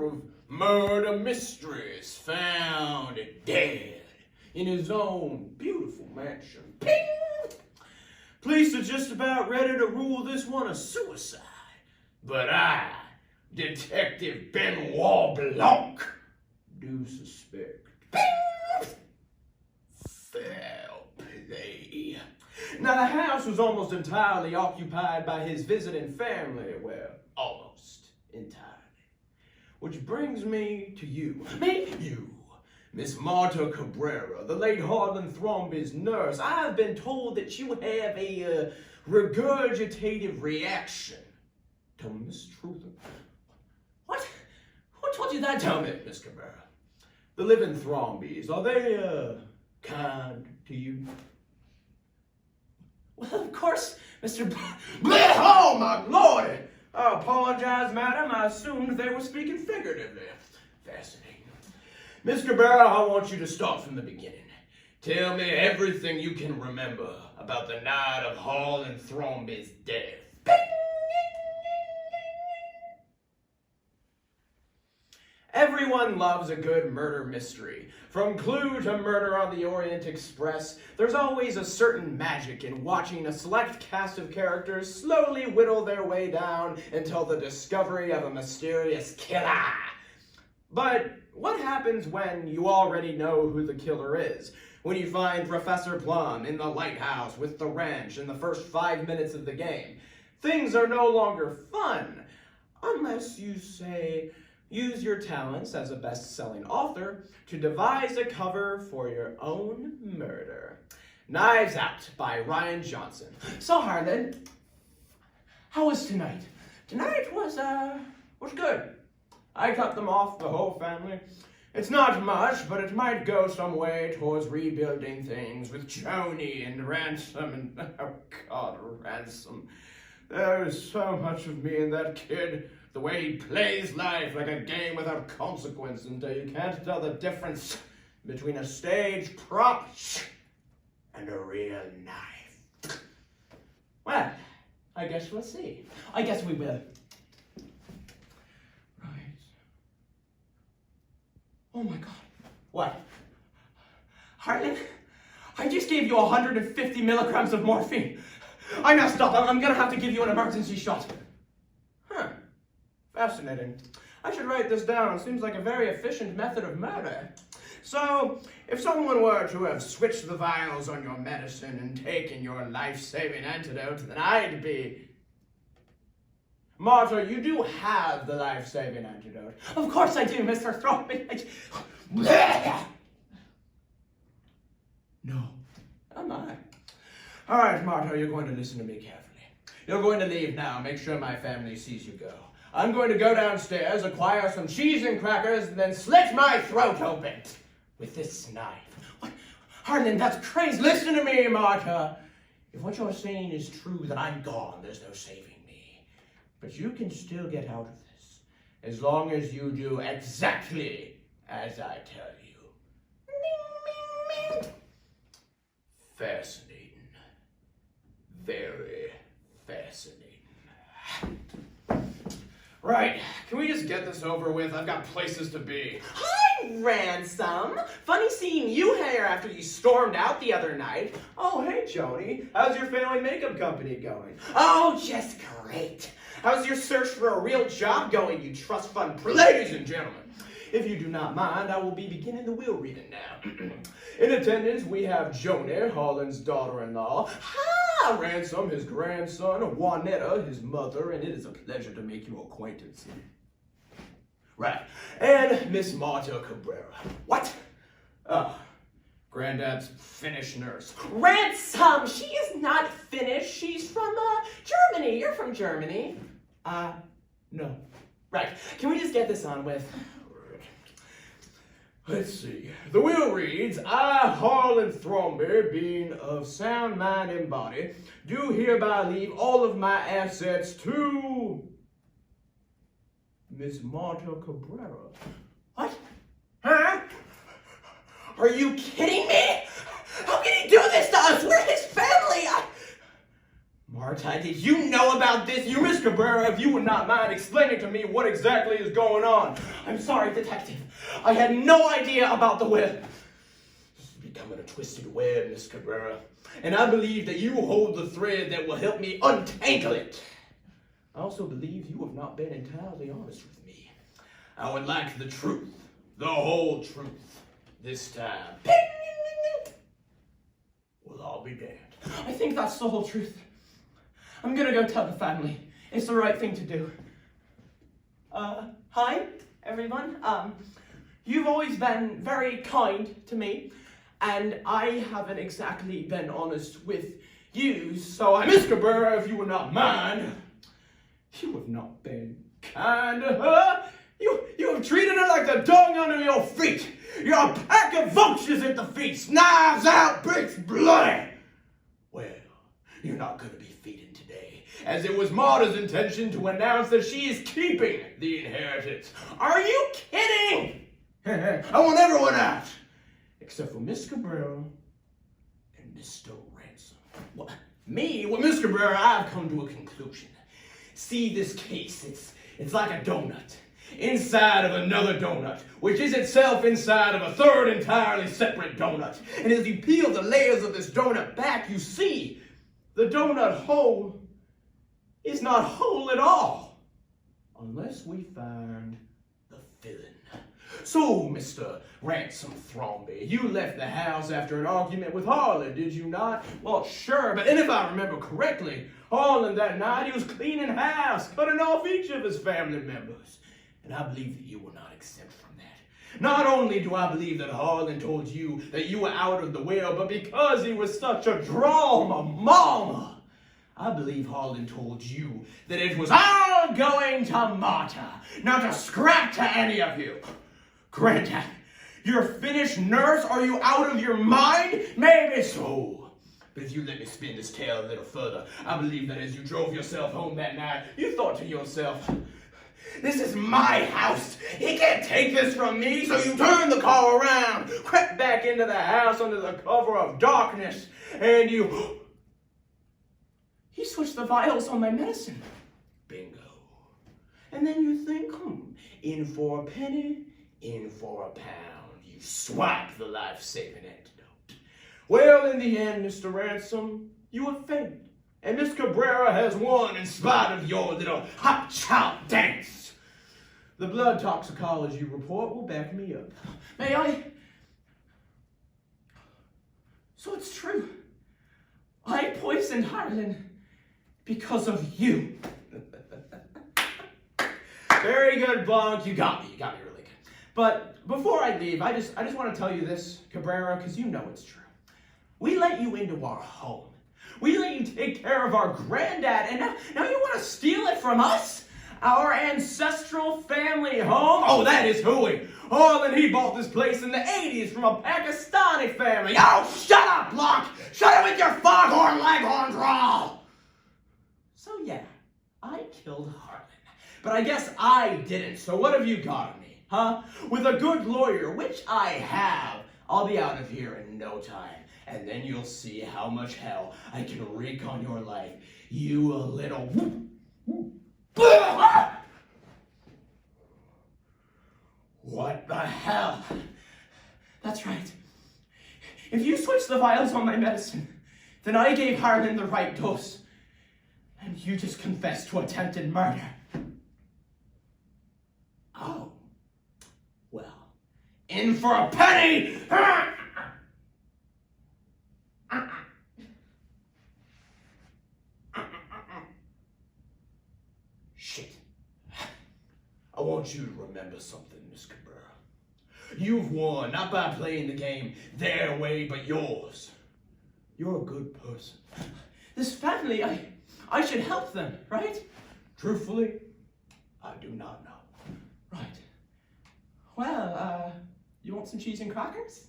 of murder mysteries found dead in his own beautiful mansion. Ping! Police are just about ready to rule this one a suicide. But I, Detective Benoit Blanc, do suspect foul play. Now, the house was almost entirely occupied by his visiting family. Well, almost entirely. Which brings me to you. You. Miss Marta Cabrera, the late Harlan Thrombey's nurse. I've been told that you have a regurgitative reaction to mistruthing. What? Who told you that? Tell me, Miss Cabrera. The living Thrombeys, are they, kind to you? Well, of course, Mr. Oh, my lordy! I apologize, madam. I assumed they were speaking figuratively. Fascinating. Miss Cabrera, I want you to start from the beginning. Tell me everything you can remember about the night of Harlan Thrombey's death. Everyone loves a good murder mystery. From Clue to Murder on the Orient Express, there's always a certain magic in watching a select cast of characters slowly whittle their way down until the discovery of a mysterious killer. But what happens when you already know who the killer is? When you find Professor Plum in the lighthouse with the wrench in the first 5 minutes of the game? Things are no longer fun, unless you say, use your talents as a best-selling author to devise a cover for your own murder. Knives Out by Rian Johnson. So Harlan, how was tonight? Tonight was good. I cut them off, the whole family. It's not much, but it might go some way towards rebuilding things with Joni and Ransom and, oh God, Ransom. There is so much of me in that kid. The way he plays life like a game without consequence until you can't tell the difference between a stage prop and a real knife. Well, I guess we'll see. I guess we will. Right. Oh my God. What? Harlan, I just gave you 150 milligrams of morphine. I messed up. I'm gonna have to give you an emergency shot. Huh. Fascinating. I should write this down. It seems like a very efficient method of murder. So, if someone were to have switched the vials on your medicine and taken your life-saving antidote, then I'd be... Marta, you do have the life-saving antidote. Of course I do, Mr. Thrombey. No. Am I? All right, Marta, you're going to listen to me carefully. You're going to leave now. Make sure my family sees you go. I'm going to go downstairs, acquire some cheese and crackers, and then slit my throat open with this knife. What? Harlan, that's crazy. Listen to me, Marta. If what you're saying is true, then I'm gone. There's no saving me. But you can still get out of this, as long as you do exactly as I tell you. Fascinating. Very fascinating. Right, can we just get this over with? I've got places to be. Hi, Ransom. Funny seeing you here after you stormed out the other night. Oh, hey, Joni. How's your family makeup company going? Oh, just great. How's your search for a real job going, you trust fund ladies and gentlemen? If you do not mind, I will be beginning the will reading now. In attendance, we have Joni, Harlan's daughter-in-law. Hi, Ransom, his grandson, Juanetta, his mother, and it is a pleasure to make your acquaintance. Right, and Miss Marta Cabrera. What? Granddad's Finnish nurse. Ransom, she is not Finnish. She's from, Germany. You're from Germany. No. Right, can we just get this on with? Let's see. The will reads, I, Harlan Thrombey, being of sound mind and body, do hereby leave all of my assets to Miss Marta Cabrera. What? Huh? Are you kidding me? How can he do this to us? We're his family. Marta? Marta, did you know about this? You, Miss Cabrera, if you would not mind explaining to me what exactly is going on. I'm sorry, Detective. I had no idea about the web. This is becoming a twisted web, Miss Cabrera. And I believe that you hold the thread that will help me untangle it. I also believe you have not been entirely honest with me. I would like the truth, the whole truth, this time. We'll all be damned. I think that's the whole truth. I'm gonna go tell the family. It's the right thing to do. Hi, everyone. You've always been very kind to me, and I haven't exactly been honest with you, so Miss Cabrera, if you would not mind, you have not been kind to her. You have treated her like the dung under your feet. You're a pack of vultures at the feast, knives out, bricks bloody. Well, you're not going to be feeding today, as it was Marta's intention to announce that she is keeping the inheritance. Are you kidding? I want everyone out, except for Miss Cabrera and Mr. Ransom. What? Me? Well, Miss Cabrera, I've come to a conclusion. See, this case, it's like a donut inside of another donut, which is itself inside of a third entirely separate donut. And as you peel the layers of this donut back, you see the donut whole is not whole at all, unless we find the villain. So, Mr. Ransom Thromby, you left the house after an argument with Harlan, did you not? Well, sure, but if I remember correctly, Harlan that night, he was cleaning house, cutting off each of his family members. And I believe that you were not exempt from that. Not only do I believe that Harlan told you that you were out of the will, but because he was such a drama mama, I believe Harlan told you that it was all going to Marta, not a scrap to any of you. Granddad, you're a finished nurse? Are you out of your mind? Maybe so. But if you let me spin this tale a little further, I believe that as you drove yourself home that night, you thought to yourself, this is my house. He can't take this from me. So you turned the car around, crept back into the house under the cover of darkness, and you switched the vials on my medicine. Bingo. And then you think, in for a penny, in for a pound. You swipe the life-saving antidote. Well, in the end, Mr. Ransom, you have failed. And Miss Cabrera has won in spite of your little hot chop dance. The blood toxicology report will back me up. May I? So it's true. I poisoned Harlan because of you. Very good, Blanc. You got me. You got me really good. But before I leave, I just want to tell you this, Cabrera, because you know it's true. We let you into our home. We let you take care of our granddad, and now you want to steal it from us? Our ancestral family home? Oh, that is hooey. Harlan, he bought this place in the 80s from a Pakistani family. Oh, shut up, Blanc! Shut up with your foghorn leghorn drawl! So yeah, I killed Harlan. But I guess I didn't, so what have you got on me, huh? With a good lawyer, which I have, I'll be out of here in no time. And then you'll see how much hell I can wreak on your life. You a little... What the hell? That's right. If you switch the vials on my medicine, then I gave Harlan the right dose. And you just confessed to attempted murder. Oh. Well, in for a penny! Shit. I want you to remember something, Miss Cabrera. You've won, not by playing the game their way, but yours. You're a good person. This family, I should help them, right? Truthfully, I do not know. Right. Well, you want some cheese and crackers?